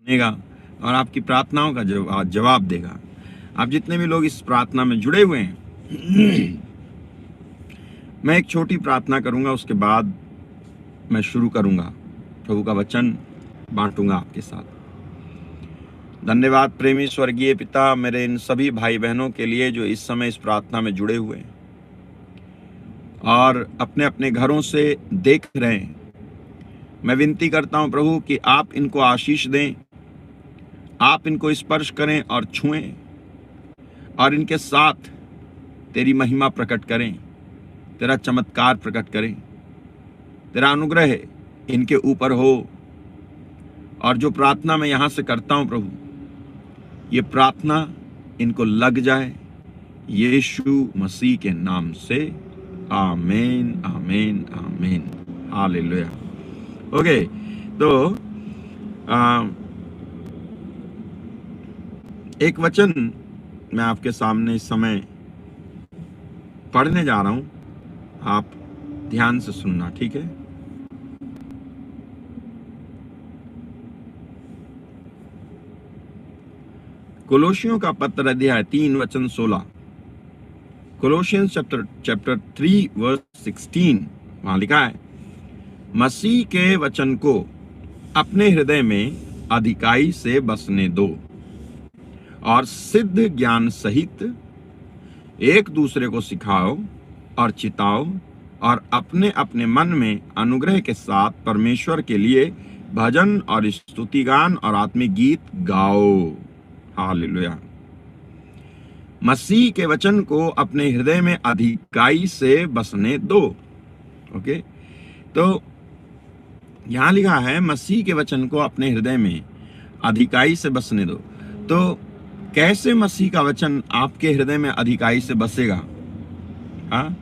सुनेगा और आपकी प्रार्थनाओं का जवाब देगा। आप जितने भी लोग इस प्रार्थना में जुड़े हुए हैं, मैं एक छोटी प्रार्थना करूंगा, उसके बाद मैं शुरू करूंगा, प्रभु का वचन बांटूंगा आपके साथ। धन्यवाद प्रेमी स्वर्गीय पिता, मेरे इन सभी भाई बहनों के लिए जो इस समय इस प्रार्थना में जुड़े हुए हैं और अपने अपने घरों से देख रहे हैं। मैं विनती करता हूं प्रभु कि आप इनको आशीष दें, आप इनको स्पर्श करें और छुएं और इनके साथ तेरी महिमा प्रकट करें, तेरा चमत्कार प्रकट करें, तेरा अनुग्रह इनके ऊपर हो। और जो प्रार्थना मैं यहाँ से करता हूँ प्रभु, ये प्रार्थना इनको लग जाए, यीशु मसीह के नाम से। आमीन, आमीन, आमीन, हालेलुया। ओके, तो एक वचन मैं आपके सामने इस समय पढ़ने जा रहा हूं, आप ध्यान से सुनना, ठीक है? कोलोसियों का पत्र अध्याय 3 वचन 16, कोलोसियंस चैप्टर 3 वर्स 16, वहां लिखा है, मसीह के वचन को अपने हृदय में अधिकाई से बसने दो और सिद्ध ज्ञान सहित एक दूसरे को सिखाओ और चिताओ और अपने अपने मन में अनुग्रह के साथ परमेश्वर के लिए भजन और स्तुतिगान और आत्मिक गीत गाओ। हालेलुया। मसीह के वचन को अपने हृदय में अधिकाई से बसने दो। ओके, तो यहां लिखा है मसीह के वचन को अपने हृदय में अधिकाई से बसने दो। तो कैसे मसीह का वचन आपके हृदय में अधिकाई से बसेगा? हाँ,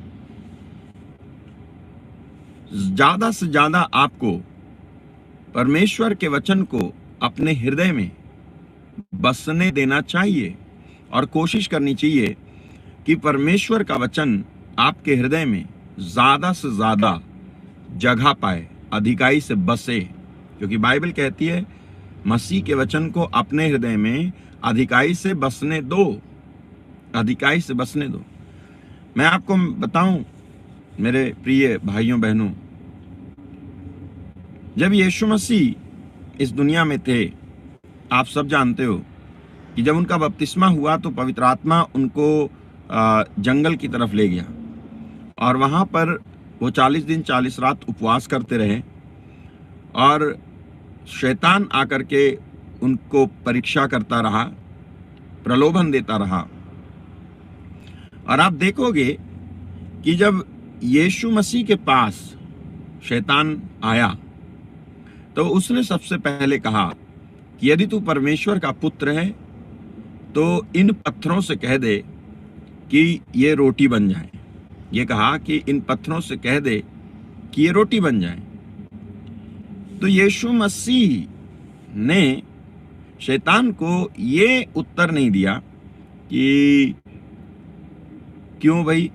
ज्यादा से ज्यादा आपको परमेश्वर के वचन को अपने हृदय में बसने देना चाहिए और कोशिश करनी चाहिए कि परमेश्वर का वचन आपके हृदय में ज्यादा से ज्यादा जगह पाए, अधिकाई से बसे, क्योंकि बाइबल कहती है मसीह के वचन को अपने हृदय में अधिकाई से बसने दो, अधिकाई से बसने दो। मैं आपको बताऊं मेरे प्रिय भाइयों बहनों, जब यीशु मसीह इस दुनिया में थे, आप सब जानते हो कि जब उनका बपतिस्मा हुआ तो पवित्र आत्मा उनको जंगल की तरफ ले गया और वहां पर वो 40 दिन 40 रात उपवास करते रहे और शैतान आकर के उनको परीक्षा करता रहा, प्रलोभन देता रहा। और आप देखोगे कि जब यीशु मसीह के पास शैतान आया तो उसने सबसे पहले कहा कि यदि तू परमेश्वर का पुत्र है तो इन पत्थरों से कह दे कि ये रोटी बन जाए। ये कहा कि इन पत्थरों से कह दे कि ये रोटी बन जाए। तो यीशु मसीह ने शैतान को ये उत्तर नहीं दिया कि क्यों भाई,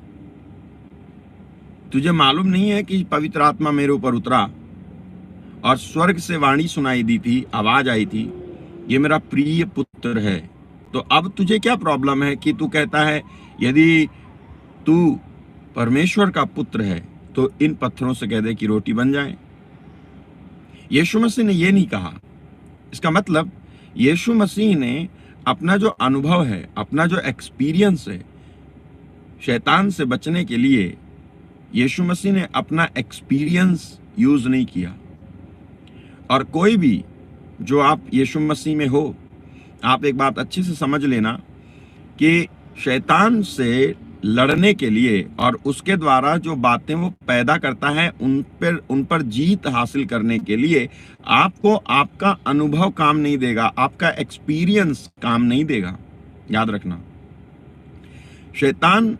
तुझे मालूम नहीं है कि पवित्र आत्मा मेरे ऊपर उतरा और स्वर्ग से वाणी सुनाई दी थी, आवाज आई थी, ये मेरा प्रिय पुत्र है। तो अब तुझे क्या प्रॉब्लम है कि तू कहता है यदि तू परमेश्वर का पुत्र है तो इन पत्थरों से कह दे कि रोटी बन जाए। यीशु मसीह ने ये नहीं कहा। इसका मतलब यीशु मसीह ने अपना जो अनुभव है, अपना जो एक्सपीरियंस है शैतान से बचने के लिए, यीशु मसीह ने अपना एक्सपीरियंस यूज नहीं किया। और कोई भी जो आप यीशु मसीह में हो, आप एक बात अच्छे से समझ लेना कि शैतान से लड़ने के लिए और उसके द्वारा जो बातें वो पैदा करता है उन पर जीत हासिल करने के लिए आपको आपका अनुभव काम नहीं देगा, आपका एक्सपीरियंस काम नहीं देगा। याद रखना, शैतान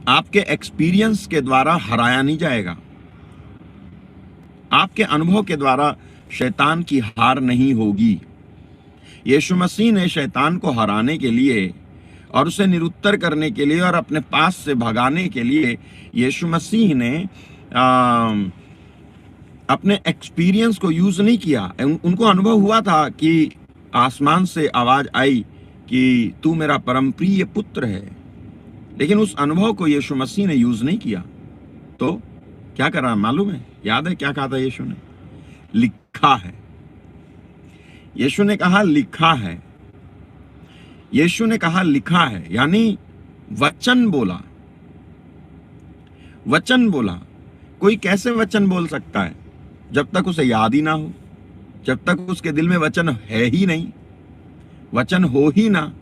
आपके एक्सपीरियंस के द्वारा हराया नहीं जाएगा। आपके अनुभव के द्वारा शैतान की हार नहीं होगी। यीशु मसीह ने शैतान को हराने के लिए और उसे निरुत्तर करने के लिए और अपने पास से भगाने के लिए यीशु मसीह ने अपने एक्सपीरियंस को यूज नहीं किया। उनको अनुभव हुआ था कि आसमान से आवाज आई कि तू मेरा परम प्रिय पुत्र है, लेकिन उस अनुभव को यीशु मसीह ने यूज नहीं किया। तो क्या कर रहा मालूम है? याद है क्या कहा था यीशु ने? लिखा है। यीशु ने कहा लिखा है। यीशु ने कहा लिखा है, यानी वचन बोला। वचन बोला। कोई कैसे वचन बोल सकता है जब तक उसे याद ही ना हो, जब तक उसके दिल में वचन है ही नहीं, वचन हो ही ना,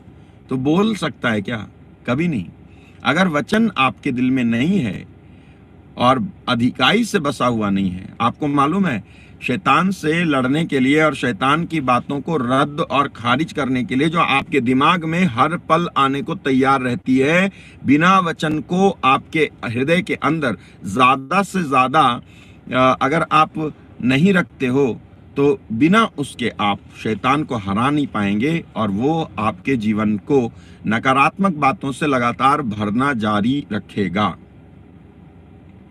तो बोल सकता है क्या? कभी नहीं। अगर वचन आपके दिल में नहीं है और अधिकाई से बसा हुआ नहीं है, आपको मालूम है शैतान से लड़ने के लिए और शैतान की बातों को रद्द और खारिज करने के लिए जो आपके दिमाग में हर पल आने को तैयार रहती है, बिना वचन को आपके हृदय के अंदर ज्यादा से ज्यादा अगर आप नहीं रखते हो तो बिना उसके आप शैतान को हरा नहीं पाएंगे और वो आपके जीवन को नकारात्मक बातों से लगातार भरना जारी रखेगा।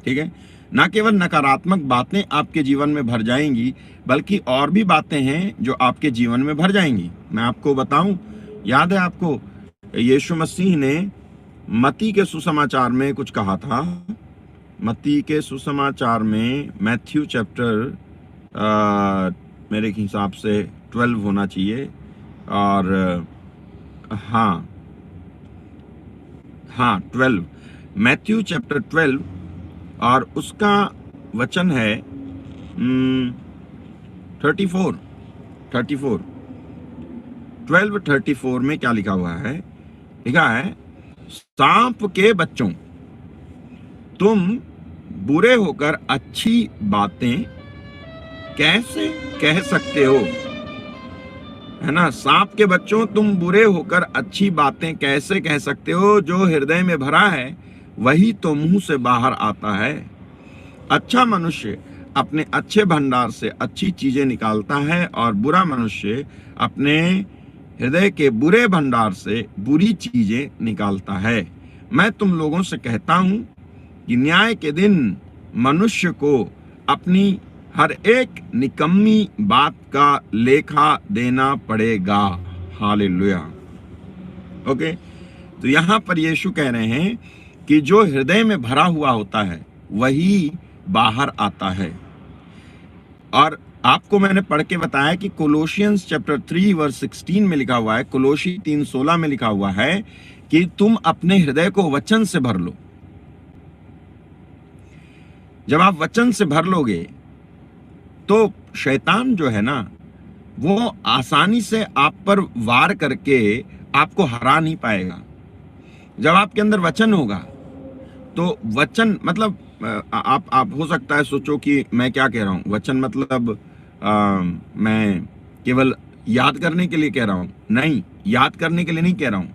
ठीक है? ना केवल नकारात्मक बातें आपके जीवन में भर जाएंगी, बल्कि और भी बातें हैं जो आपके जीवन में भर जाएंगी। मैं आपको बताऊं, याद है आपको यीशु मसीह ने मत्ती के सुसमाचार में कुछ कहा था? मत्ती के सुसमाचार में मैथ्यू चैप्टर मेरे हिसाब से 12 होना चाहिए, और हाँ 12, मैथ्यू चैप्टर 12, और उसका वचन है 34 12:34 में क्या लिखा हुआ है? लिखा है, सांप के बच्चों, तुम बुरे होकर अच्छी बातें कैसे कह सकते हो? है ना? सांप के बच्चों, तुम बुरे होकर अच्छी बातें कैसे कह सकते हो? जो हृदय में भरा है वही तो मुंह से बाहर आता है। अच्छा मनुष्य अपने अच्छे भंडार से अच्छी चीजें निकालता है, और बुरा मनुष्य अपने हृदय के बुरे भंडार से बुरी चीजें निकालता है। मैं तुम लोगों से कहता हूं कि न्याय के दिन मनुष्य को अपनी हर एक निकम्मी बात का लेखा देना पड़ेगा। हालेलुया। ओके, तो यहां पर यीशु कह रहे हैं कि जो हृदय में भरा हुआ होता है वही बाहर आता है। और आपको मैंने पढ़ के बताया कि कोलोशियंस चैप्टर 3 वर्स 16 में लिखा हुआ है, कोलोशी 3:16 में लिखा हुआ है कि तुम अपने हृदय को वचन से भर लो। जब आप वचन से भर लोगे तो शैतान जो है ना, वो आसानी से आप पर वार करके आपको हरा नहीं पाएगा। जब आपके अंदर वचन होगा तो वचन मतलब आप हो सकता है सोचो कि मैं क्या कह रहा हूं। वचन मतलब मैं केवल याद करने के लिए कह रहा हूं? नहीं, याद करने के लिए नहीं कह रहा हूं।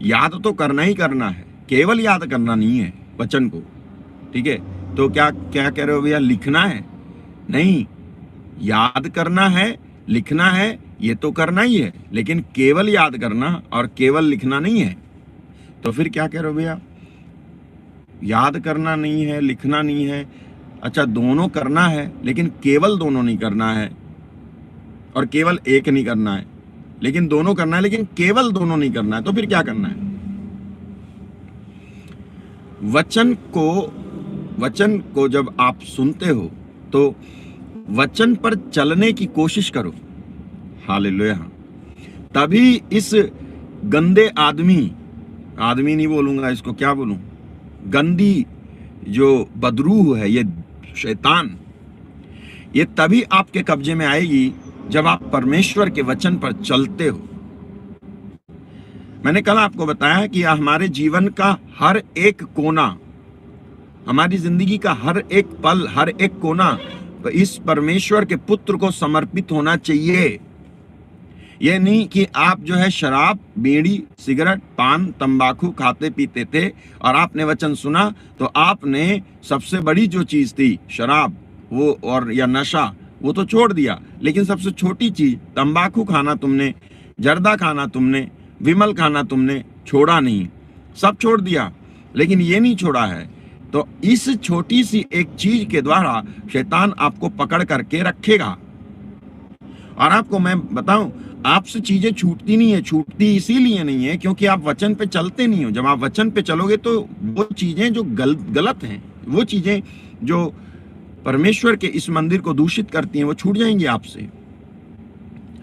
याद तो करना ही करना है, केवल याद करना नहीं है वचन को। ठीक है? तो क्या क्या कह रहे हो भैया? लिखना है? नहीं, याद करना है, लिखना है, ये तो करना ही है, लेकिन केवल याद करना और केवल लिखना नहीं है। तो फिर क्या कह रहे हो भैया? याद करना नहीं है, लिखना नहीं है। अच्छा, दोनों करना है, लेकिन केवल दोनों नहीं करना है, और केवल एक नहीं करना है, लेकिन दोनों करना है, लेकिन केवल दोनों नहीं करना है। तो फिर क्या करना है? वचन को जब आप सुनते हो तो वचन पर चलने की कोशिश करो। हालेलुया। तभी इस गंदे आदमी नहीं बोलूंगा, इसको क्या बोलूं, गंदी जो बदरूह है, ये शैतान, ये तभी आपके कब्जे में आएगी जब आप परमेश्वर के वचन पर चलते हो। मैंने कल आपको बताया कि हमारे जीवन का हर एक कोना, हमारी जिंदगी का हर एक पल, हर एक कोना इस परमेश्वर के पुत्र को समर्पित होना चाहिए। यह नहीं कि आप जो है शराब, बीड़ी, सिगरेट, पान, तंबाकू खाते पीते थे और आपने वचन सुना तो आपने सबसे बड़ी जो चीज थी शराब वो और या नशा वो तो छोड़ दिया, लेकिन सबसे छोटी चीज तंबाकू खाना तुमने, जर्दा खाना तुमने, विमल खाना तुमने छोड़ा नहीं, सब छोड़ दिया। लेकिन ये नहीं छोड़ा है तो इस छोटी सी एक चीज के द्वारा शैतान आपको पकड़ करके रखेगा। और आपको मैं बताऊं, आपसे चीजें छूटती नहीं है, छूटती इसीलिए नहीं है क्योंकि आप वचन पे चलते नहीं हो। जब आप वचन पे चलोगे तो वो चीजें जो गलत हैं, वो चीजें जो परमेश्वर के इस मंदिर को दूषित करती हैं, वो छूट जाएंगी आपसे।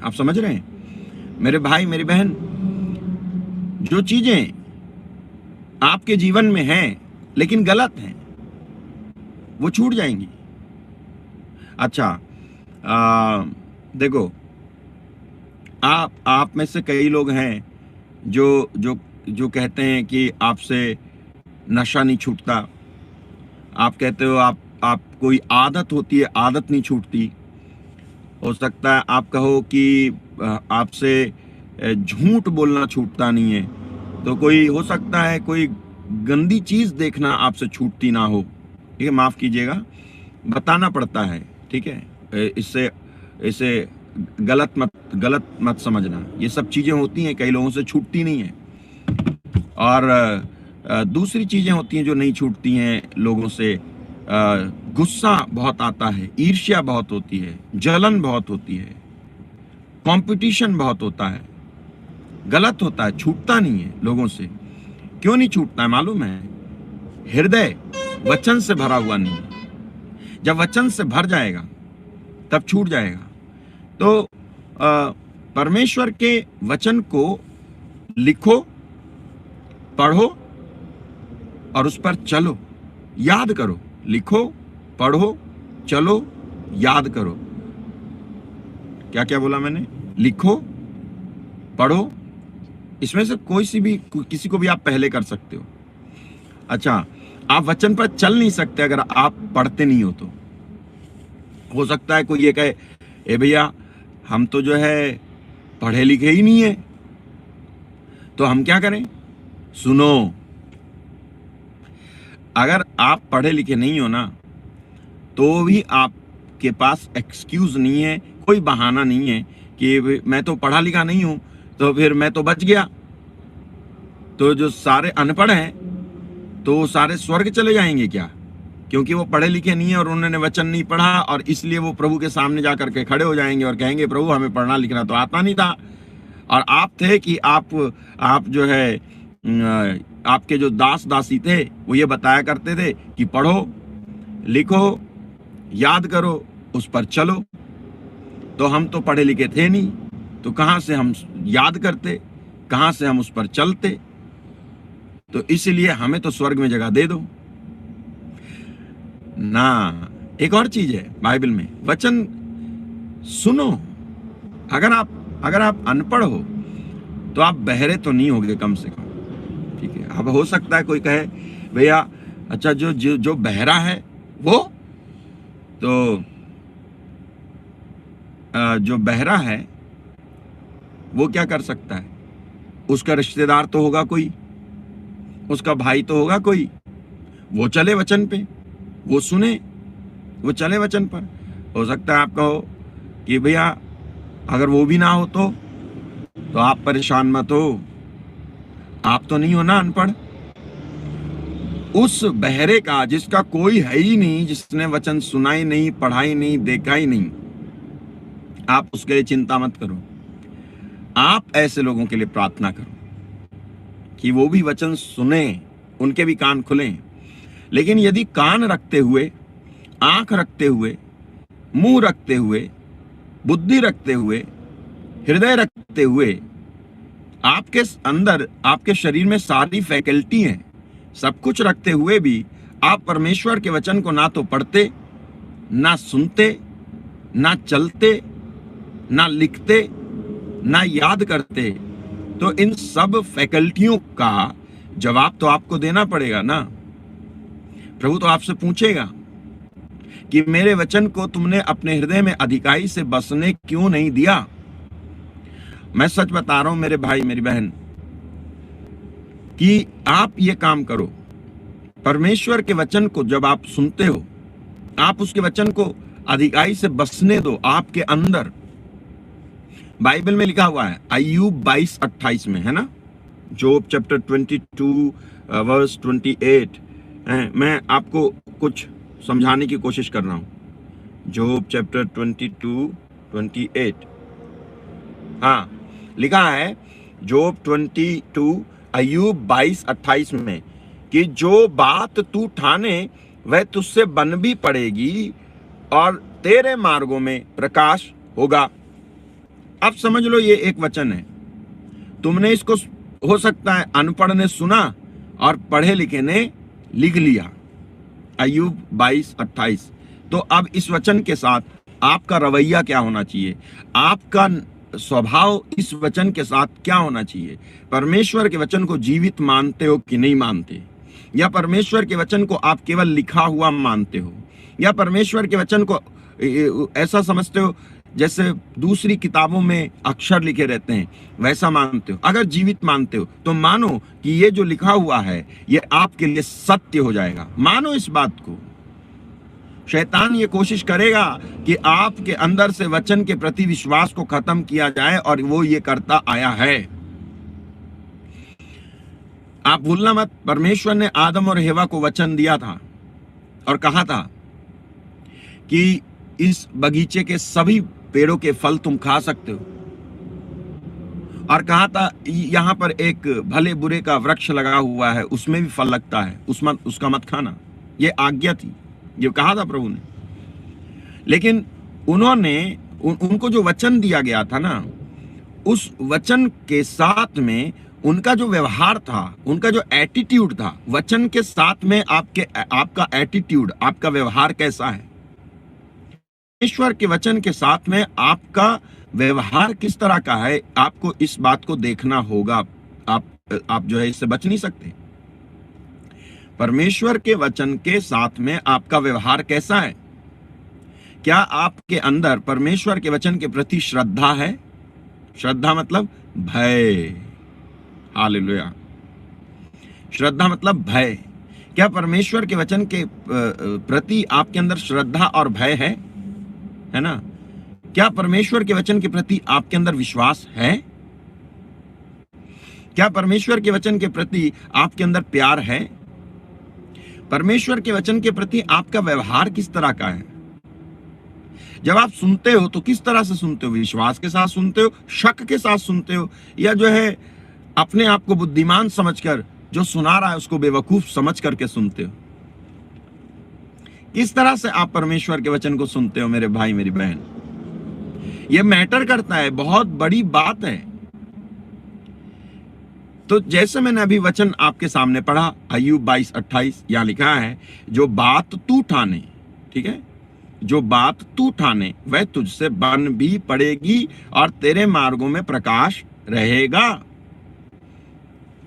आप समझ रहे हैं मेरे भाई मेरी बहन? जो चीजें आपके जीवन में हैं लेकिन गलत हैं, वो छूट जाएंगी। अच्छा, देखो, आप में से कई लोग हैं जो जो जो कहते हैं कि आपसे नशा नहीं छूटता। आप कहते हो आप कोई आदत होती है, आदत नहीं छूटती। हो सकता है आप कहो कि आपसे झूठ बोलना छूटता नहीं है। तो कोई हो सकता है कोई गंदी चीज देखना आपसे छूटती ना हो। ठीक है, माफ कीजिएगा, बताना पड़ता है। ठीक है, इसे गलत मत समझना। ये सब चीजें होती हैं, कई लोगों से छूटती नहीं है। और दूसरी चीजें होती हैं जो नहीं छूटती हैं लोगों से। गुस्सा बहुत आता है, ईर्ष्या बहुत होती है, जलन बहुत होती है, कंपटीशन बहुत होता है। गलत होता है, छूटता नहीं है लोगों से। क्यों नहीं छूटता है मालूम है? हृदय वचन से भरा हुआ नहीं है। जब वचन से भर जाएगा तब छूट जाएगा। तो परमेश्वर के वचन को लिखो, पढ़ो और उस पर चलो, याद करो। लिखो, पढ़ो, चलो, याद करो। क्या क्या बोला मैंने? लिखो, पढ़ो, इसमें से किसी को भी आप पहले कर सकते हो। अच्छा, आप वचन पर चल नहीं सकते अगर आप पढ़ते नहीं हो। तो हो सकता है कोई ये कहे, ए भैया हम तो जो है पढ़े लिखे ही नहीं है, तो हम क्या करें? सुनो, अगर आप पढ़े लिखे नहीं हो ना, तो भी आपके पास एक्सक्यूज नहीं है, कोई बहाना नहीं है कि मैं तो पढ़ा लिखा नहीं हूं तो फिर मैं तो बच गया। तो जो सारे अनपढ़ हैं तो सारे स्वर्ग चले जाएंगे क्या? क्योंकि वो पढ़े लिखे नहीं है और उन्होंने वचन नहीं पढ़ा, और इसलिए वो प्रभु के सामने जाकर के खड़े हो जाएंगे और कहेंगे प्रभु हमें पढ़ना लिखना तो आता नहीं था। और आप थे कि आप जो है आपके जो दास दासी थे वो ये बताया करते थे कि पढ़ो, लिखो, याद करो, उस पर चलो। तो हम तो पढ़े लिखे थे नहीं, तो कहां से हम याद करते, कहां से हम उस पर चलते? तो इसलिए हमें तो स्वर्ग में जगह दे दो ना। एक और चीज है बाइबल में, वचन सुनो। अगर आप अनपढ़ हो तो आप बहरे तो नहीं होगे कम से कम। ठीक है, अब हो सकता है कोई कहे भैया अच्छा जो बहरा है वो तो जो बहरा है वो क्या कर सकता है? उसका रिश्तेदार तो होगा कोई, उसका भाई तो होगा कोई, वो चले वचन पे, वो सुने, वो चले वचन पर। हो सकता है आप कहो कि भैया अगर वो भी ना हो तो आप परेशान मत हो, आप तो नहीं हो ना अनपढ़। उस बहरे का जिसका कोई है ही नहीं, जिसने वचन सुना ही नहीं, पढ़ा ही नहीं, देखा ही नहीं, आप उसके लिए चिंता मत करो। आप ऐसे लोगों के लिए प्रार्थना करो कि वो भी वचन सुने, उनके भी कान खुलें। लेकिन यदि कान रखते हुए, आंख रखते हुए, मुंह रखते हुए, बुद्धि रखते हुए, हृदय रखते हुए, आपके अंदर, आपके शरीर में सारी फैकल्टी हैं, सब कुछ रखते हुए भी आप परमेश्वर के वचन को ना तो पढ़ते, ना सुनते, ना चलते, ना लिखते, ना याद करते, तो इन सब फैकल्टियों का जवाब तो आपको देना पड़ेगा ना। प्रभु तो आपसे पूछेगा कि मेरे वचन को तुमने अपने हृदय में अधिकाई से बसने क्यों नहीं दिया? मैं सच बता रहा हूं मेरे भाई मेरी बहन कि आप ये काम करो। परमेश्वर के वचन को जब आप सुनते हो, आप उसके वचन को अधिकाई से बसने दो आपके अंदर। बाइबल में लिखा हुआ है, अय्यूब 22:28 में, है ना, जोब चैप्टर 22 वर्स 28, मैं आपको कुछ समझाने की कोशिश कर रहा हूं। जोब चैप्टर 22, 28, हाँ लिखा है जोब 22 अय्यूब 22-28 में कि जो बात तू ठाने वह तुझसे बन भी पड़ेगी और तेरे मार्गों में प्रकाश होगा। अब समझ लो ये एक वचन है। तुमने इसको हो सकता है अनपढ़ ने सुना और पढ़े लिखे ने लिख लिया। अय्यूब 22-28। तो अब इस वचन के साथ आपका रवैया क्या होना चाहिए, आपका स्वभाव इस वचन के साथ क्या होना चाहिए? परमेश्वर के वचन को जीवित मानते हो कि नहीं मानते, या परमेश्वर के वचन को आप केवल लिखा हुआ मानते हो, या परमेश्वर के वचन को ऐसा समझते हो जैसे दूसरी किताबों में अक्षर लिखे रहते हैं वैसा मानते हो? अगर जीवित मानते हो तो मानो कि ये जो लिखा हुआ है ये आपके लिए सत्य हो जाएगा। मानो इस बात को। शैतान ये कोशिश करेगा कि आपके अंदर से वचन के प्रति विश्वास को खत्म किया जाए, और वो ये करता आया है। आप भूलना मत, परमेश्वर ने आदम और हेवा को वचन दिया था और कहा था कि इस बगीचे के सभी पेड़ों के फल तुम खा सकते हो, और कहा था यहां पर एक भले बुरे का वृक्ष लगा हुआ है उसमें भी फल लगता है, उसका मत खाना। ये आज्ञा थी, ये कहा था प्रभु ने। लेकिन उन्होंने उनको जो वचन दिया गया था ना, उस वचन के साथ में उनका जो व्यवहार था, उनका जो एटीट्यूड था, वचन के साथ में आपका एटीट्यूड, आपका व्यवहार कैसा है? ईश्वर के वचन के साथ में आपका व्यवहार किस तरह का है, आपको इस बात को देखना होगा। आप जो है इससे बच नहीं सकते। परमेश्वर के वचन के साथ में आपका व्यवहार कैसा है? क्या आपके अंदर परमेश्वर के वचन के प्रति श्रद्धा है? श्रद्धा मतलब भय। हालेलुया। श्रद्धा मतलब भय। क्या परमेश्वर के वचन के प्रति आपके अंदर श्रद्धा और भय है ना? क्या परमेश्वर के वचन के प्रति आपके अंदर विश्वास है? क्या परमेश्वर के वचन के प्रति आपके अंदर प्यार है? परमेश्वर के वचन के प्रति आपका व्यवहार किस तरह का है? जब आप सुनते हो तो किस तरह से सुनते हो? विश्वास के साथ सुनते हो, शक के साथ सुनते हो, या जो है अपने आप को बुद्धिमान समझकर जो सुना रहा है उसको बेवकूफ समझ करके सुनते हो? किस तरह से आप परमेश्वर के वचन को सुनते हो मेरे भाई मेरी बहन? यह मैटर करता है, बहुत बड़ी बात है। तो जैसे मैंने अभी वचन आपके सामने पढ़ा, अय्यूब 22-28, यहां लिखा है जो बात तू ठाने, ठीक है, जो बात तू ठाने वह तुझसे बन भी पड़ेगी और तेरे मार्गों में प्रकाश रहेगा।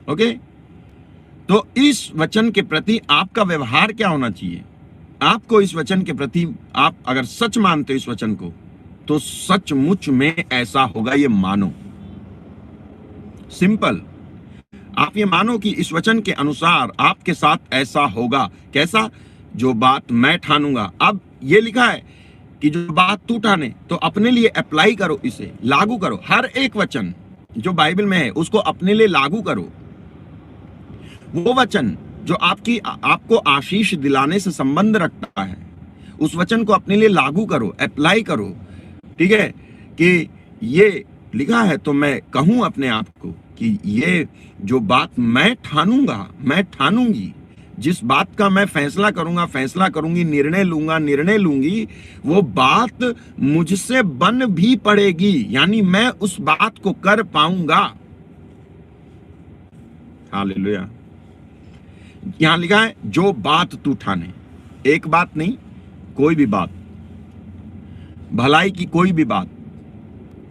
ओके, तो इस वचन के प्रति आपका व्यवहार क्या होना चाहिए? आपको इस वचन के प्रति, आप अगर सच मानते हो इस वचन को, तो सचमुच में ऐसा होगा, ये मानो। सिंपल। आप ये मानो कि इस वचन के अनुसार आपके साथ ऐसा होगा। कैसा? जो बात मैं ठानूंगा। अब ये लिखा है कि जो बात तू ठाने, तो अपने लिए अप्लाई करो, इसे लागू करो। हर एक वचन जो बाइबल में है उसको अपने लिए लागू करो। वो वचन जो आपको आशीष दिलाने से संबंध रखता है, उस वचन को अपने लिए लागू करो, अप्लाई करो। ठीक है, कि ये लिखा है तो मैं कहूं अपने आप को कि ये जो बात मैं ठानूंगा, मैं ठानूंगी, जिस बात का मैं फैसला करूंगा, फैसला करूंगी, निर्णय लूंगा, निर्णय लूंगी, वो बात मुझसे बन भी पड़ेगी, यानी मैं उस बात को कर पाऊंगा। हालेलुया। यहां लिखा है जो बात तू ठाने। एक बात नहीं, कोई भी बात, भलाई की कोई भी बात।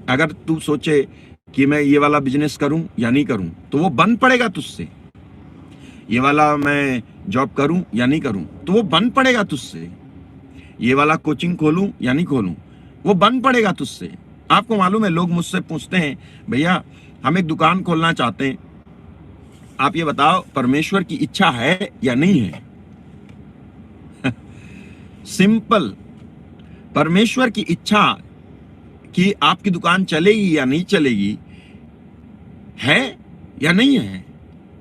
अगर तू सोचे कि मैं ये वाला बिजनेस करूं या नहीं करूं, तो वो बन पड़ेगा तुझसे। ये वाला मैं जॉब करूं या नहीं करूं, तो वो बन पड़ेगा तुझसे। ये वाला कोचिंग खोलूं या नहीं खोलूं, वो बन पड़ेगा तुझसे। आपको मालूम है, लोग मुझसे पूछते हैं, भैया हम एक दुकान खोलना चाहते हैं, आप ये बताओ परमेश्वर की इच्छा है या नहीं है? सिंपल। परमेश्वर की इच्छा कि आपकी दुकान चलेगी या नहीं चलेगी है या नहीं है,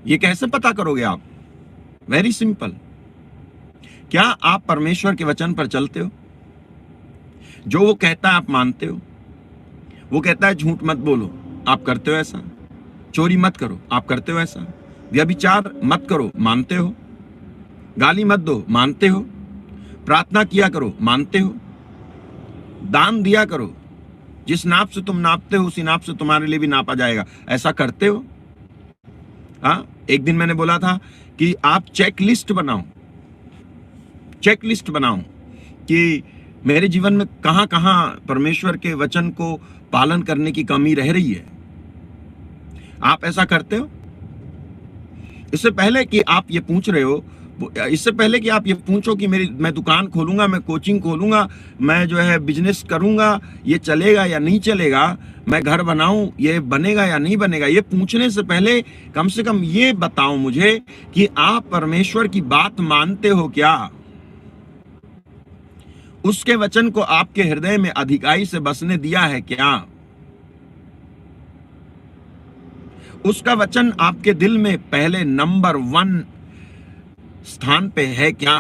ये कैसे पता करोगे आप? Very simple. क्या आप परमेश्वर के वचन पर चलते हो? जो वो कहता है आप मानते हो? वो कहता है झूठ मत बोलो, आप करते हो ऐसा? चोरी मत करो, आप करते हो ऐसा? व्यभिचार मत करो, मानते हो? गाली मत दो, मानते हो? प्रार्थना किया करो, मानते हो? दान दिया करो, जिस नाप से तुम नापते हो उसी नाप से तुम्हारे लिए भी नापा जाएगा, ऐसा करते हो? हाँ, एक दिन मैंने बोला था कि आप चेक लिस्ट बनाओ कि मेरे जीवन में कहां कहां परमेश्वर के वचन को पालन करने की कमी रह रही है। आप ऐसा करते हो? इससे पहले कि आप ये पूछ रहे हो, इससे पहले कि आप ये पूछो कि मैं दुकान खोलूंगा, मैं कोचिंग खोलूंगा, मैं जो है बिजनेस करूंगा, ये चलेगा या नहीं चलेगा, मैं घर बनाऊं, ये बनेगा या नहीं बनेगा, ये पूछने से पहले कम से कम ये बताओ मुझे कि आप परमेश्वर की बात मानते हो क्या? उसके वचन को आपके हृदय में अधिकाई से बसने दिया है क्या? उसका वचन आपके दिल में पहले नंबर 1 स्थान पे है क्या?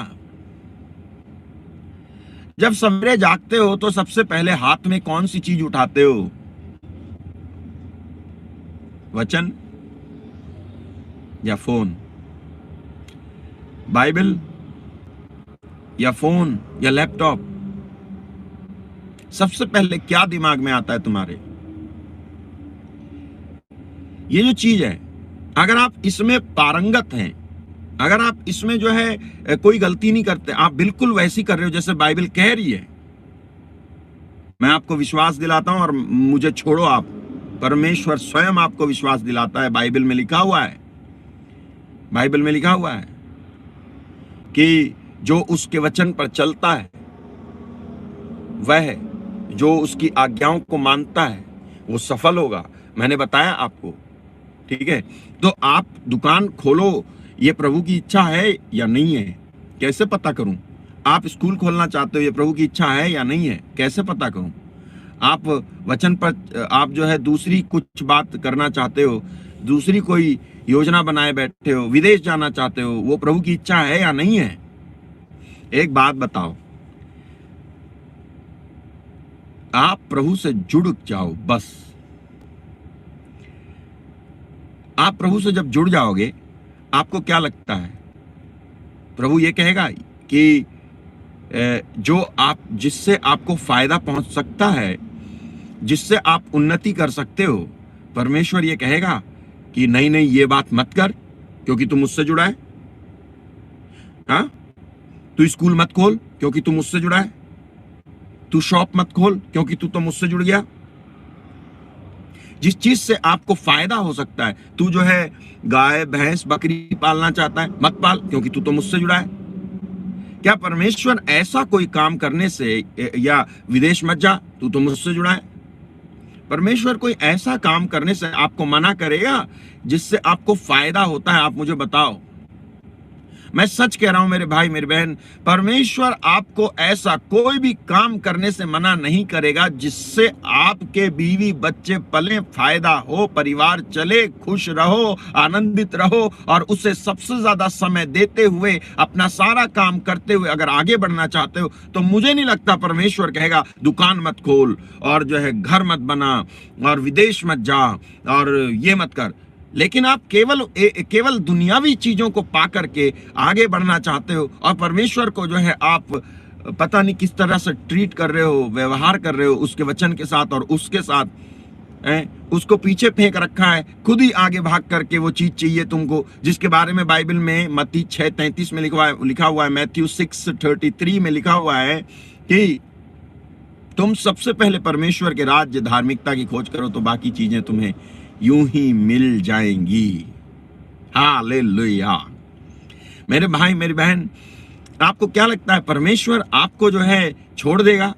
जब सवेरे जागते हो तो सबसे पहले हाथ में कौन सी चीज उठाते हो? वचन या फोन? बाइबल या फोन या लैपटॉप? सबसे पहले क्या दिमाग में आता है तुम्हारे? ये जो चीज है, अगर आप इसमें पारंगत हैं, अगर आप इसमें जो है कोई गलती नहीं करते, आप बिल्कुल वैसी कर रहे हो जैसे बाइबल कह रही है, मैं आपको विश्वास दिलाता हूं, और मुझे छोड़ो आप, परमेश्वर स्वयं आपको विश्वास दिलाता है। बाइबल में लिखा हुआ है, बाइबल में लिखा हुआ है कि जो उसके वचन पर चलता है, वह जो उसकी आज्ञाओं को मानता है वो सफल होगा। मैंने बताया आपको, ठीक है? तो आप दुकान खोलो, ये प्रभु की इच्छा है या नहीं है, कैसे पता करूं? आप स्कूल खोलना चाहते हो, ये प्रभु की इच्छा है या नहीं है, कैसे पता करूं? आप वचन पर, आप जो है दूसरी कुछ बात करना चाहते हो, दूसरी कोई योजना बनाए बैठे हो, विदेश जाना चाहते हो, वो प्रभु की इच्छा है या नहीं है? एक बात बताओ, आप प्रभु से जुड़ जाओ बस। आप प्रभु से जब जुड़ जाओगे, आपको क्या लगता है? प्रभु ये कहेगा कि जो आप, जिससे आपको फायदा पहुंच सकता है, जिससे आप उन्नति कर सकते हो, परमेश्वर ये कहेगा कि नहीं नहीं, ये बात मत कर क्योंकि तू मुझसे जुड़ा है। हाँ, तू स्कूल मत खोल क्योंकि तू मुझसे जुड़ा है। तू शॉप मत खोल क्योंकि तू तो मुझसे जुड़ गया। जिस चीज से आपको फायदा हो सकता है, तू जो है गाय भैंस बकरी पालना चाहता है, मत पाल क्योंकि तू तो मुझसे जुड़ा है। क्या परमेश्वर ऐसा कोई काम करने से, या विदेश मत जा, तू तो मुझसे जुड़ा है, परमेश्वर कोई ऐसा काम करने से आपको मना करेगा जिससे आपको फायदा होता है? आप मुझे बताओ। मैं सच कह रहा हूं मेरे भाई मेरी बहन, परमेश्वर आपको ऐसा कोई भी काम करने से मना नहीं करेगा जिससे आपके बीवी बच्चे पले, फायदा हो, परिवार चले, खुश रहो, आनंदित रहो, और उसे सबसे ज्यादा समय देते हुए, अपना सारा काम करते हुए अगर आगे बढ़ना चाहते हो, तो मुझे नहीं लगता परमेश्वर कहेगा दुकान मत खोल, और जो है घर मत बना, और विदेश मत जा, और ये मत कर। लेकिन आप केवल दुनियावी चीजों को पा करके आगे बढ़ना चाहते हो, और परमेश्वर को जो है आप पता नहीं किस तरह से ट्रीट कर रहे हो, व्यवहार कर रहे हो उसके वचन के साथ, और उसके साथ उसको पीछे फेंक रखा है। खुद ही आगे भाग करके वो चीज चाहिए तुमको, जिसके बारे में बाइबल में मत्ती 6:33 में लिखा हुआ है, मैथ्यू 6:33 में लिखा हुआ है कि तुम सबसे पहले परमेश्वर के राज्य धार्मिकता की खोज करो तो बाकी चीजें तुम्हें यूं ही मिल जाएंगी। हालेलुया। मेरे भाई मेरी बहन, आपको क्या लगता है परमेश्वर आपको जो है छोड़ देगा?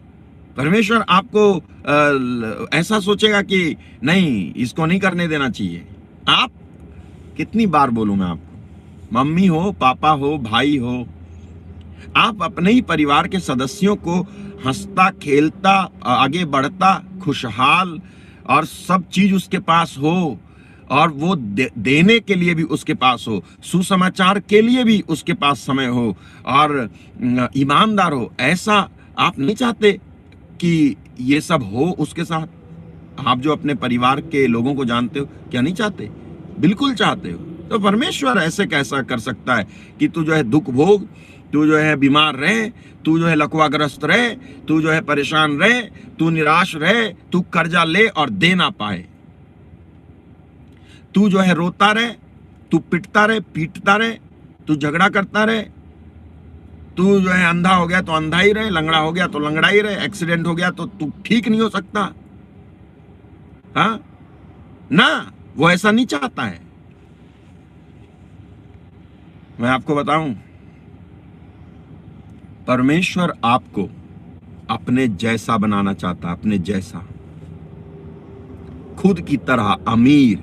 परमेश्वर आपको ऐसा सोचेगा कि नहीं, इसको नहीं करने देना चाहिए? आप, कितनी बार बोलूं मैं आपको, मम्मी हो, पापा हो, भाई हो, आप अपने ही परिवार के सदस्यों को हंसता खेलता, आगे बढ़ता, खुशहाल और सब चीज उसके पास हो, और वो देने के लिए भी उसके पास हो, सुसमाचार के लिए भी उसके पास समय हो, और ईमानदार हो। ऐसा आप नहीं चाहते कि ये सब हो उसके साथ? आप जो अपने परिवार के लोगों को जानते हो, क्या नहीं चाहते? बिल्कुल चाहते हो। तो परमेश्वर ऐसे कैसा कर सकता है कि तू जो है दुख भोग, तू जो है बीमार रहे, तू जो है लकवाग्रस्त रहे, तू जो है परेशान रहे, तू निराश रहे, तू कर्जा ले और दे ना पाए, तू जो है रोता रहे, तू पिटता रहे, पीटता रहे, तू झगड़ा करता रहे, तू जो है अंधा हो गया तो अंधा ही रहे, लंगड़ा हो गया तो लंगड़ा ही रहे, एक्सीडेंट हो गया तो तू ठीक नहीं हो सकता? हाँ ना, वो ऐसा नहीं चाहता है। मैं आपको बताऊं, परमेश्वर आपको अपने जैसा बनाना चाहता, अपने जैसा, खुद की तरह अमीर,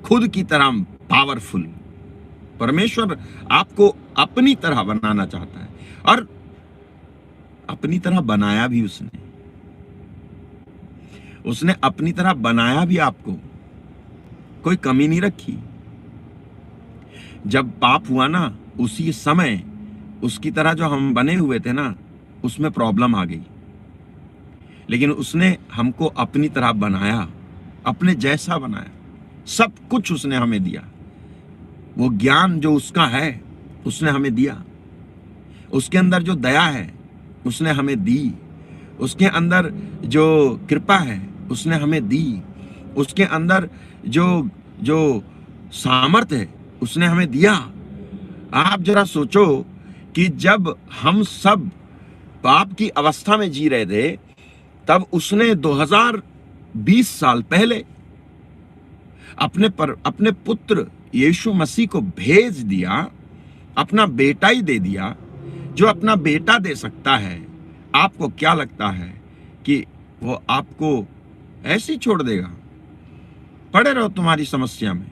खुद की तरह पावरफुल। परमेश्वर आपको अपनी तरह बनाना चाहता है, और अपनी तरह बनाया भी उसने अपनी तरह बनाया भी आपको, कोई कमी नहीं रखी। जब पाप हुआ ना, उसी समय उसकी तरह जो हम बने हुए थे ना, उसमें प्रॉब्लम आ गई, लेकिन उसने हमको अपनी तरह बनाया, अपने जैसा बनाया। सब कुछ उसने हमें दिया, वो ज्ञान जो उसका है उसने हमें दिया, उसके अंदर जो दया है उसने हमें दी, उसके अंदर जो कृपा है उसने हमें दी, उसके अंदर जो जो सामर्थ्य है उसने हमें दिया। आप जरा सोचो कि जब हम सब पाप की अवस्था में जी रहे थे, तब उसने 2020 साल पहले अपने पुत्र यीशु मसीह को भेज दिया, अपना बेटा ही दे दिया। जो अपना बेटा दे सकता है, आपको क्या लगता है कि वो आपको ऐसे ही छोड़ देगा? पड़े रहो तुम्हारी समस्या में,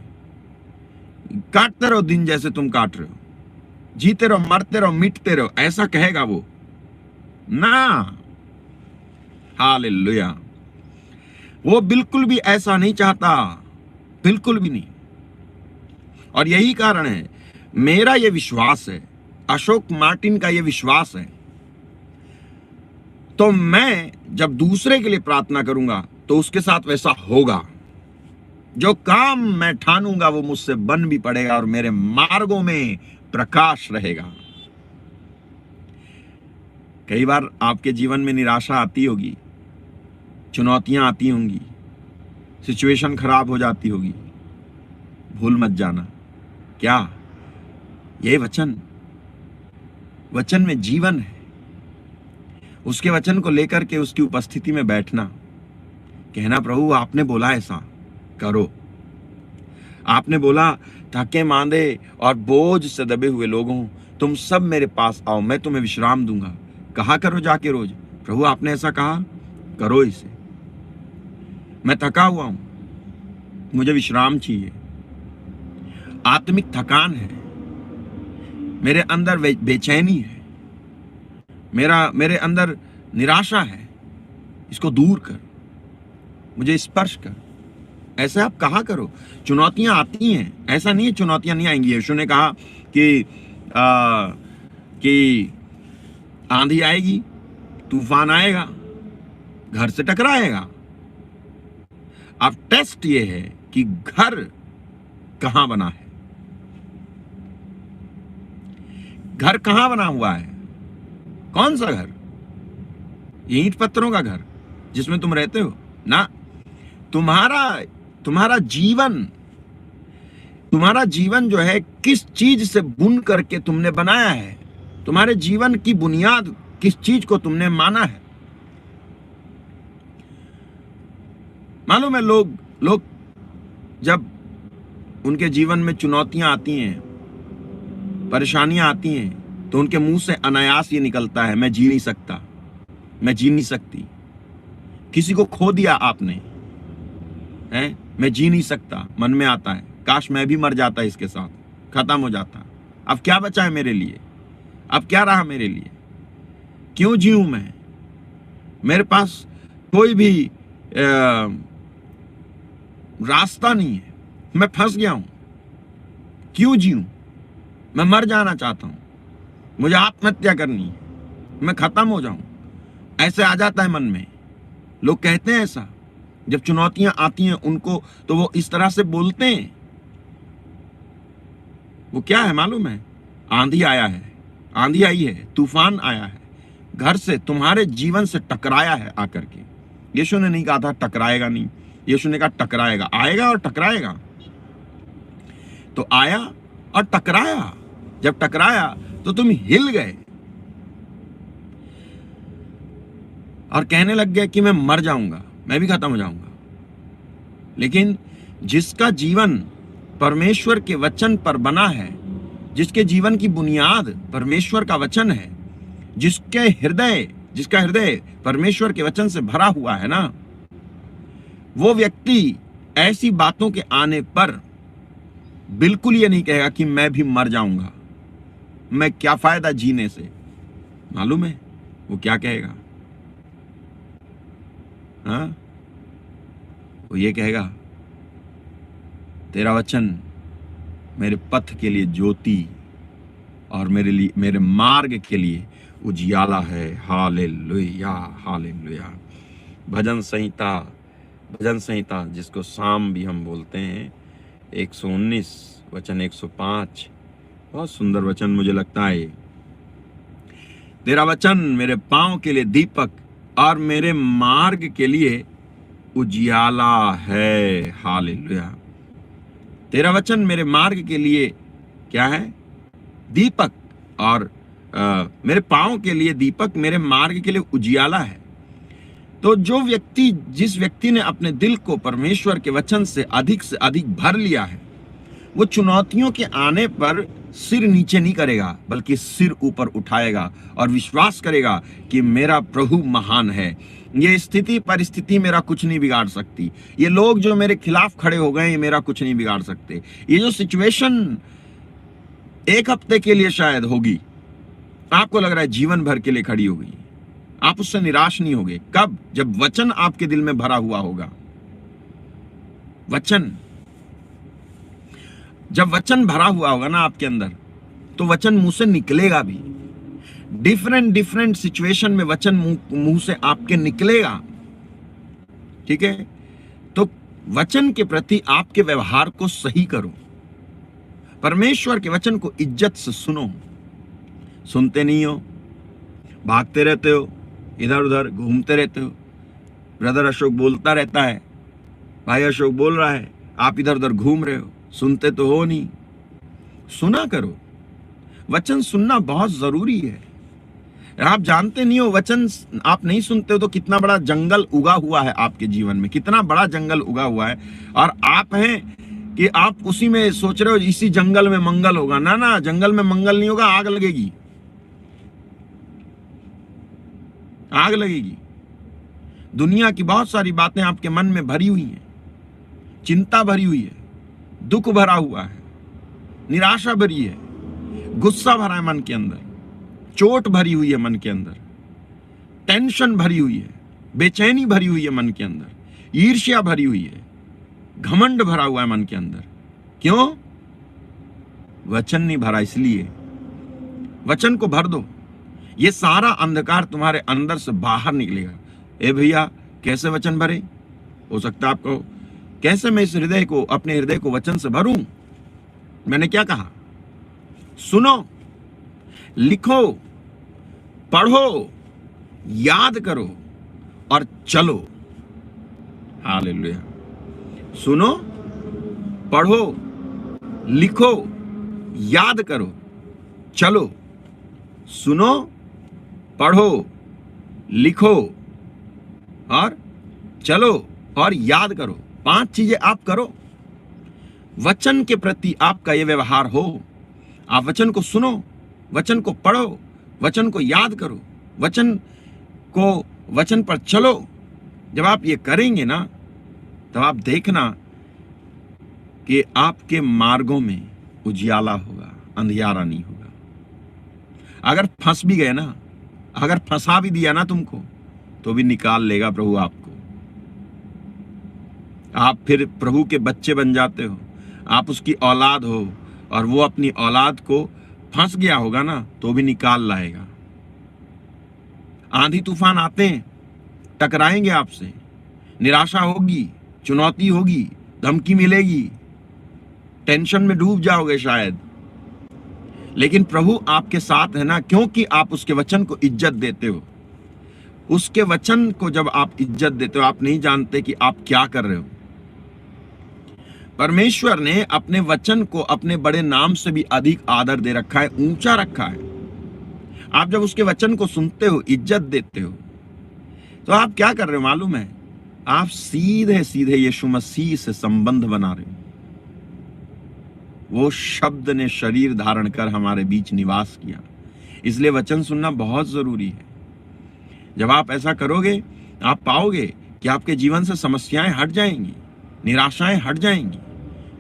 काटते रहो दिन जैसे तुम काट रहे हो, जीते रहो, मरते रहो, मिटते रहो, ऐसा कहेगा वो? ना, हालेलुया। वो बिल्कुल भी ऐसा नहीं चाहता, बिल्कुल भी नहीं। और यही कारण है, मेरा ये विश्वास है, अशोक मार्टिन का ये विश्वास है, तो मैं जब दूसरे के लिए प्रार्थना करूंगा तो उसके साथ वैसा होगा। जो काम मैं ठानूंगा वो मुझसे बन भी पड़ेगा, और मेरे मार्गों में प्रकाश रहेगा। कई बार आपके जीवन में निराशा आती होगी, चुनौतियां आती होंगी, सिचुएशन खराब हो जाती होगी। भूल मत जाना, क्या ये वचन में जीवन है। उसके वचन को लेकर के उसकी उपस्थिति में बैठना, कहना, प्रभु आपने बोला ऐसा करो। आपने बोला, थके मांदे और बोझ से दबे हुए लोगों, तुम सब मेरे पास आओ, मैं तुम्हें विश्राम दूंगा। कहा करो जाके रोज, प्रभु आपने ऐसा कहा, करो इसे। मैं थका हुआ हूं, मुझे विश्राम चाहिए, आत्मिक थकान है, मेरे अंदर बेचैनी है, मेरे अंदर निराशा है, इसको दूर कर, मुझे स्पर्श कर। ऐसे आप कहा करो। चुनौतियां आती हैं, ऐसा नहीं है चुनौतियां नहीं आएंगी। यीशु ने कहा कि आंधी आएगी, तूफान आएगा, घर से टकराएगा। अब टेस्ट ये है कि घर कहां बना है, घर कहां बना हुआ है, कौन सा घर? ये ईंट पत्थरों का घर जिसमें तुम रहते हो ना। तुम्हारा जीवन जो है, किस चीज से बुन करके तुमने बनाया है, तुम्हारे जीवन की बुनियाद किस चीज को तुमने माना है। मालूम है, लोग जब उनके जीवन में चुनौतियां आती हैं, परेशानियां आती हैं, तो उनके मुंह से अनायास ये निकलता है, मैं जी नहीं सकता, मैं जी नहीं सकती। किसी को खो दिया आपने, हैं, मैं जी नहीं सकता, मन में आता है, काश मैं भी मर जाता इसके साथ, खत्म हो जाता। अब क्या बचा है मेरे लिए, अब क्या रहा मेरे लिए, क्यों जीऊं मैं? मेरे पास कोई भी रास्ता नहीं है, मैं फंस गया हूं, क्यों जीऊं, मैं मर जाना चाहता हूं, मुझे आत्महत्या करनी है, मैं खत्म हो जाऊं, ऐसे आ जाता है मन में। लोग कहते हैं ऐसा, जब चुनौतियां आती हैं उनको, तो वो इस तरह से बोलते हैं। वो क्या है मालूम है? आंधी आया है, आंधी आई है, तूफान आया है, घर से, तुम्हारे जीवन से टकराया है आकर के। यीशु ने नहीं कहा था टकराएगा नहीं, यीशु ने कहा टकराएगा, आएगा और टकराएगा। तो आया और टकराया, जब टकराया तो तुम हिल गए और कहने लग गए कि मैं मर जाऊंगा, मैं भी खत्म हो जाऊंगा। लेकिन जिसका जीवन परमेश्वर के वचन पर बना है, जिसके जीवन की बुनियाद परमेश्वर का वचन है, जिसका हृदय परमेश्वर के वचन से भरा हुआ है ना, वो व्यक्ति ऐसी बातों के आने पर बिल्कुल ये नहीं कहेगा कि मैं भी मर जाऊंगा, मैं क्या फायदा जीने से। मालूम है वो क्या कहेगा? हाँ, वो ये कहेगा, तेरा वचन मेरे पथ के लिए ज्योति और मेरे मार्ग के लिए उजियाला है। Hallelujah, hallelujah. भजन संहिता जिसको साम भी हम बोलते हैं, 119 वचन 105, बहुत सुंदर वचन मुझे लगता है। तेरा वचन मेरे पांव के लिए दीपक और मेरे मार्ग के लिए उजियाला है। हालेलुया। तेरा वचन मेरे मार्ग के लिए क्या है? दीपक, और मेरे पांव के लिए दीपक, मेरे मार्ग के लिए उजियाला है। तो जिस व्यक्ति ने अपने दिल को परमेश्वर के वचन से अधिक भर लिया है, वो चुनौतियों के आने पर सिर नीचे नहीं करेगा, बल्कि सिर ऊपर उठाएगा और विश्वास करेगा कि मेरा प्रभु महान है। ये स्थिति परिस्थिति मेरा कुछ नहीं बिगाड़ सकती, ये लोग जो मेरे खिलाफ खड़े हो गए ये मेरा कुछ नहीं बिगाड़ सकते। ये जो सिचुएशन एक हफ्ते के लिए शायद होगी, आपको लग रहा है जीवन भर के लिए खड़ी होगी, आप उससे निराश नहीं होगे। कब? जब वचन आपके दिल में भरा हुआ होगा। जब वचन भरा हुआ होगा ना आपके अंदर, तो वचन मुंह से निकलेगा भी। डिफरेंट सिचुएशन में वचन मुंह से आपके निकलेगा। ठीक है? तो वचन के प्रति आपके व्यवहार को सही करो, परमेश्वर के वचन को इज्जत से सुनो। सुनते नहीं हो, भागते रहते हो, इधर उधर घूमते रहते हो। ब्रदर अशोक बोलता रहता है, भाई अशोक बोल रहा है, आप इधर उधर घूम रहे हो, सुनते तो हो नहीं। सुना करो, वचन सुनना बहुत जरूरी है। आप जानते नहीं हो, वचन आप नहीं सुनते हो तो कितना बड़ा जंगल उगा हुआ है आपके जीवन में, कितना बड़ा जंगल उगा हुआ है, और आप हैं कि आप उसी में सोच रहे हो इसी जंगल में मंगल होगा। ना ना, जंगल में मंगल नहीं होगा, आग लगेगी, आग लगेगी। दुनिया की बहुत सारी बातें आपके मन में भरी हुई हैं, चिंता भरी हुई है, दुख भरा हुआ है, निराशा भरी है, गुस्सा भरा है मन के अंदर, चोट भरी हुई है मन के अंदर, टेंशन भरी हुई है, बेचैनी भरी हुई है मन के अंदर, ईर्ष्या भरी हुई है, घमंड भरा हुआ है मन के अंदर। क्यों? वचन नहीं भरा, इसलिए वचन को भर दो। ये सारा अंधकार तुम्हारे अंदर से बाहर निकलेगा। ए भैया, कैसे वचन भरे? हो सकता है आपको, कैसे मैं इस हृदय को, अपने हृदय को वचन से भरूं? मैंने क्या कहा? सुनो, लिखो, पढ़ो, याद करो और चलो। हालेलुया। सुनो, पढ़ो, लिखो, याद करो, चलो। सुनो, पढ़ो, लिखो और चलो और याद करो। 5 चीजें आप करो। वचन के प्रति आपका यह व्यवहार हो। आप वचन को सुनो, वचन को पढ़ो, वचन को याद करो, वचन पर चलो। जब आप ये करेंगे ना, तब आप देखना कि आपके मार्गों में उजियाला होगा, अंधियारा नहीं होगा। अगर फंस भी गए ना, अगर फंसा भी दिया ना तुमको, तो भी निकाल लेगा प्रभु आपको। आप फिर प्रभु के बच्चे बन जाते हो, आप उसकी औलाद हो, और वो अपनी औलाद को फंस गया होगा ना तो भी निकाल लाएगा। आंधी तूफान आते हैं, टकराएंगे आपसे, निराशा होगी, चुनौती होगी, धमकी मिलेगी, टेंशन में डूब जाओगे शायद, लेकिन प्रभु आपके साथ है ना, क्योंकि आप उसके वचन को इज्जत देते हो। उसके वचन को जब आप इज्जत देते हो, आप नहीं जानते कि आप क्या कर रहे हो। परमेश्वर ने अपने वचन को अपने बड़े नाम से भी अधिक आदर दे रखा है, ऊंचा रखा है। आप जब उसके वचन को सुनते हो, इज्जत देते हो, तो आप क्या कर रहे हो मालूम है? आप सीधे सीधे यीशु मसीह से संबंध बना रहे हो। वो शब्द ने शरीर धारण कर हमारे बीच निवास किया। इसलिए वचन सुनना बहुत जरूरी है। जब आप ऐसा करोगे, आप पाओगे कि आपके जीवन से समस्याएं हट जाएंगी, निराशाएं हट जाएंगी,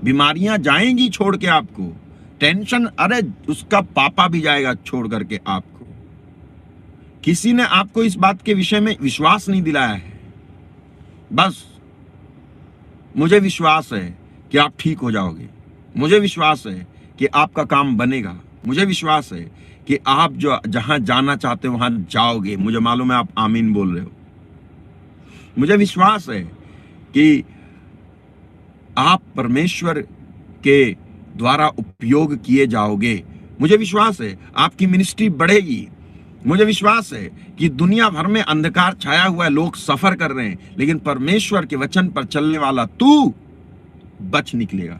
बीमारियां जाएंगी छोड़ के आपको, टेंशन, अरे उसका पापा भी जाएगा छोड़ करके आपको। किसी ने आपको इस बात के विषय में विश्वास नहीं दिलाया है। बस मुझे विश्वास है कि आप ठीक हो जाओगे, मुझे विश्वास है कि आपका काम बनेगा, मुझे विश्वास है कि आप जो जहां जाना चाहते हो वहां जाओगे। मुझे मालूम है आप आमीन बोल रहे हो। मुझे विश्वास है कि आप परमेश्वर के द्वारा उपयोग किए जाओगे। मुझे विश्वास है आपकी मिनिस्ट्री बढ़ेगी। मुझे विश्वास है कि दुनिया भर में अंधकार छाया हुआ है, लोग सफर कर रहे हैं, लेकिन परमेश्वर के वचन पर चलने वाला तू बच निकलेगा।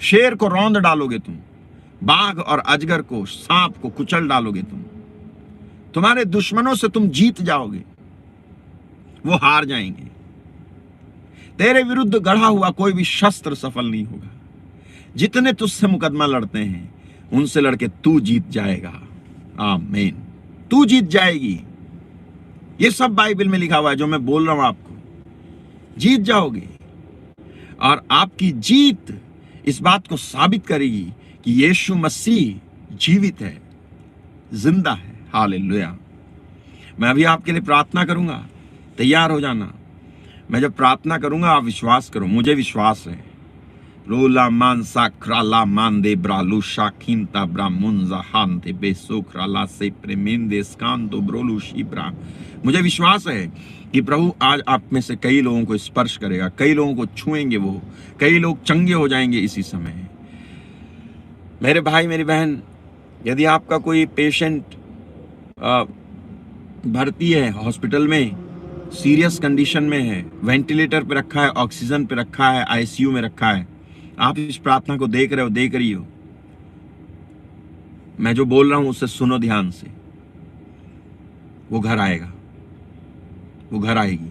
शेर को रौंद डालोगे तुम, बाघ और अजगर को, सांप को कुचल डालोगे तुम, तुम्हारे दुश्मनों से तुम जीत जाओगे, वो हार जाएंगे। तेरे विरुद्ध गढ़ा हुआ कोई भी शस्त्र सफल नहीं होगा। जितने तुझसे मुकदमा लड़ते हैं उनसे लड़के तू जीत जाएगा। आमीन। तू जीत जाएगी। ये सब बाइबल में लिखा हुआ है जो मैं बोल रहा हूं आपको। जीत जाओगे, और आपकी जीत इस बात को साबित करेगी कि यीशु मसीह जीवित है, जिंदा है। हालेलुया। मैं अभी आपके लिए प्रार्थना करूंगा, तैयार हो जाना। मैं जब प्रार्थना करूंगा आप विश्वास करो, मुझे विश्वास है। रोला मान साक्राला मान दे ब्रालू शाखिंता ब्रामुंजा हान दे बेसोक्राला से प्रेमेंदे स्कांतो ब्रोलू शिब्रा। मुझे विश्वास है कि प्रभु आज आप में से कई लोगों को स्पर्श करेगा, कई लोगों को छुएंगे, वो कई लोग चंगे हो जाएंगे इसी समय। मेरे भाई मेरी बहन, यदि आपका कोई पेशेंट भर्ती है हॉस्पिटल में, सीरियस कंडीशन में है, वेंटिलेटर पे रखा है, ऑक्सीजन पे रखा है, आईसीयू में रखा है, आप इस प्रार्थना को देख रहे हो, देख रही हो, मैं जो बोल रहा हूं उससे सुनो ध्यान से। वो घर आएगा, वो घर आएगी,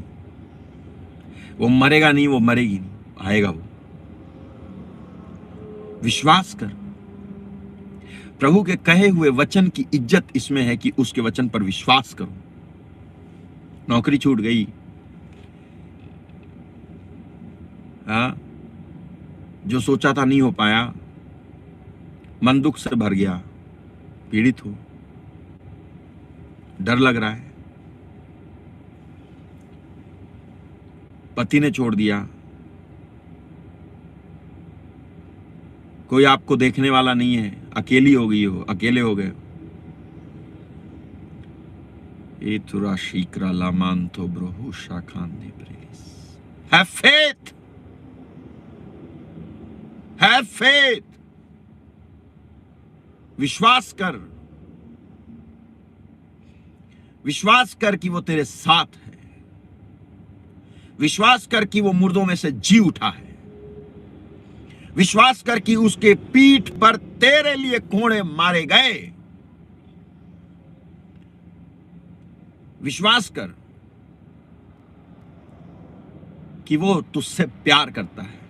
वो मरेगा नहीं, वो मरेगी नहीं, आएगा वो। विश्वास कर। प्रभु के कहे हुए वचन की इज्जत इसमें है कि उसके वचन पर विश्वास करो। नौकरी छूट गई, हाँ, जो सोचा था नहीं हो पाया, मन दुख से भर गया, पीड़ित हो, डर लग रहा है, पति ने छोड़ दिया, कोई आपको देखने वाला नहीं है, अकेली हो गई हो, अकेले हो गए। एतुरा शीक्रा लामान तो ब्रोहु शाखान दे प्रेलिस। Have faith, have faith. विश्वास कर, विश्वास कर कि वो तेरे साथ है। विश्वास कर कि वो मुर्दों में से जी उठा है। विश्वास कर कि उसके पीठ पर तेरे लिए कोड़े मारे गए। विश्वास कर कि वो तुझसे प्यार करता है।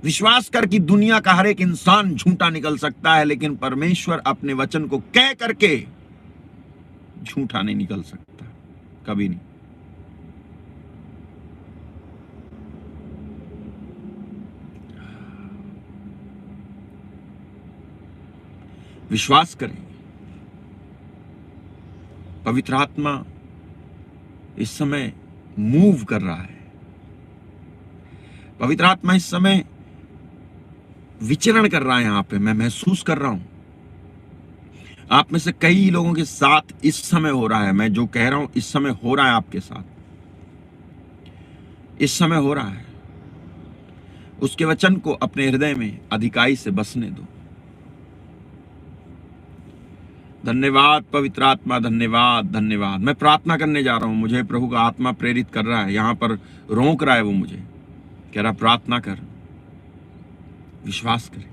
विश्वास कर कि दुनिया का हर एक इंसान झूठा निकल सकता है, लेकिन परमेश्वर अपने वचन को कह करके झूठा नहीं निकल सकता, कभी नहीं। विश्वास करें। पवित्र आत्मा इस समय मूव कर रहा है। पवित्र आत्मा इस समय विचरण कर रहा है यहां पे, मैं महसूस कर रहा हूं। आप में से कई लोगों के साथ इस समय हो रहा है, मैं जो कह रहा हूं इस समय हो रहा है आपके साथ, इस समय हो रहा है। उसके वचन को अपने हृदय में अधिकाई से बसने दो। धन्यवाद पवित्र आत्मा, धन्यवाद धन्यवाद। मैं प्रार्थना करने जा रहा हूं, मुझे प्रभु का आत्मा प्रेरित कर रहा है, यहां पर रोक रहा है, वो मुझे कह रहा प्रार्थना कर, विश्वास करें।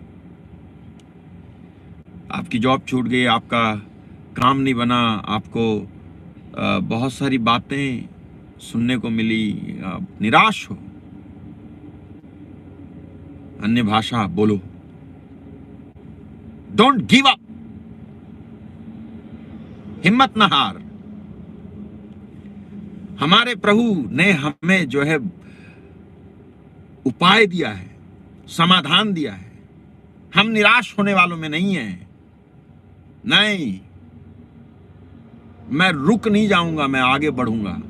आपकी जॉब छूट गई, आपका काम नहीं बना, आपको बहुत सारी बातें सुनने को मिली, आप निराश हो, अन्य भाषा बोलो। डोंट गिव अप, हिम्मत न हार। हमारे प्रभु ने हमें जो है उपाय दिया है, समाधान दिया है। हम निराश होने वालों में नहीं हैं। नहीं, मैं रुक नहीं जाऊंगा, मैं आगे बढ़ूंगा।